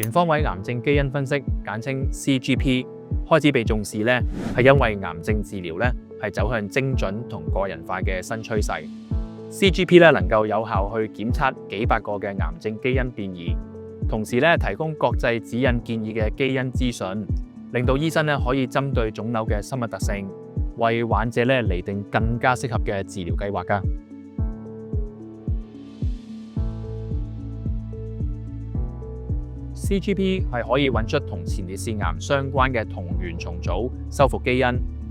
全方位癌症基因分析，簡稱 CGP， 開始被重視咧，係因為癌症治療咧係走向精準同個人化嘅新趨勢。CGP 咧能夠有效去檢測幾百個嘅癌症基因變異，同時咧提供國際指引建議嘅基因資訊，令到醫生咧可以針對腫瘤嘅生物特性，為患者咧釐定更加適合嘅治療計劃㗎。CGP 係可以揾出同前列腺癌相關嘅同源重組修復基因，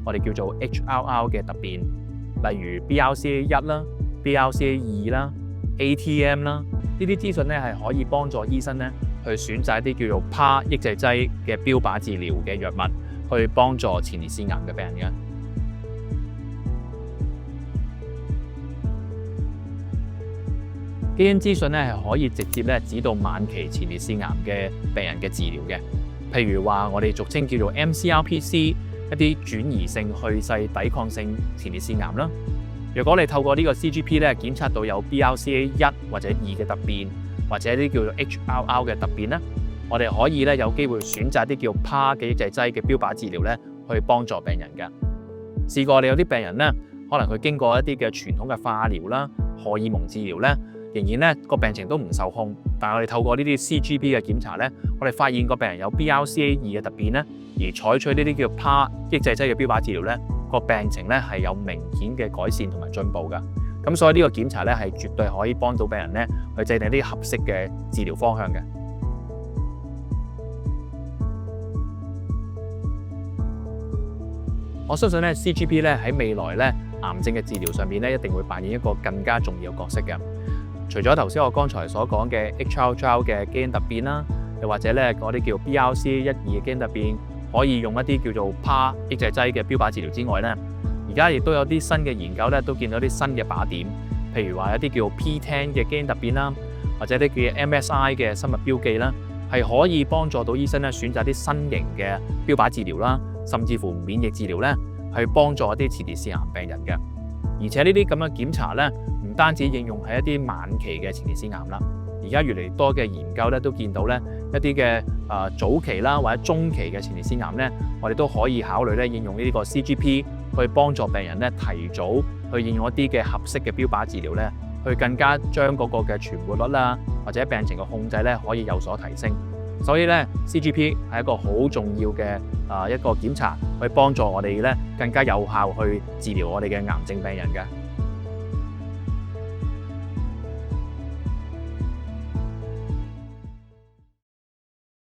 我哋叫做 HRR 嘅突變，例如 BRCA1 啦、BRCA2 啦、ATM 啦，呢啲資訊咧係可以幫助醫生咧去選擇一啲叫做 PARP 抑制劑嘅標靶治療嘅藥物，去幫助前列腺癌嘅病人嘅。基因資訊咧係可以直接咧指導晚期前列腺癌嘅病人嘅治療嘅，譬如話我哋俗稱叫做 mCRPC 一啲轉移性去勢抵抗性前列腺癌啦。如果你透過呢個 CGP 咧檢測到有 BRCA1 或者2嘅突變，或者啲叫做 HRR 嘅突變咧，我哋可以咧有機會選擇啲叫 PARP 嘅抑制劑嘅標靶治療咧，去幫助病人嘅。試過你有啲病人咧，可能佢經過一啲嘅傳統嘅化療啦、荷爾蒙治療咧，仍然咧個病情都唔受控，但係我哋透過呢啲 CGP 嘅檢查咧，我哋發現個病人有 BRCA2 嘅突變咧，而採取呢啲叫 PARP 抑制劑嘅標靶治療咧，個病情咧係有明顯嘅改善同埋進步㗎。咁所以呢個檢查咧係絕對可以幫到病人咧去制定啲合適嘅治療方向嘅。我相信咧 CGP 咧喺未來咧癌症嘅治療上面咧一定會扮演一個更加重要嘅角色嘅。除咗頭先我剛才所講嘅 HRR 嘅基因突變啦，又或者咧嗰啲叫 BRCA1、2嘅基因突變，可以用一啲叫做 PARP 抑制劑嘅標靶治療之外咧，而家亦都有啲新嘅研究咧，都見到啲新嘅靶點，譬如話有啲叫 P10 嘅基因突變啦，或者啲叫 MSI 嘅生物標記啦，係可以幫助到醫生咧選擇啲新型嘅標靶治療啦，甚至乎免疫治療咧，去幫助一啲前列腺癌病人嘅。而且呢啲咁嘅檢查咧，唔單止應用喺一啲晚期嘅前列腺癌啦，而家越嚟越多嘅研究咧都見到咧一啲嘅早期啦或者中期嘅前列腺癌咧，我哋都可以考慮咧應用呢個 CGP 去幫助病人咧提早去應用一啲嘅合適嘅標靶治療咧，去更加將嗰個嘅存活率啦或者病情嘅控制咧可以有所提升。所以咧 CGP 係一個好重要嘅一個檢查，去幫助我哋咧更加有效去治療我哋嘅癌症病人嘅。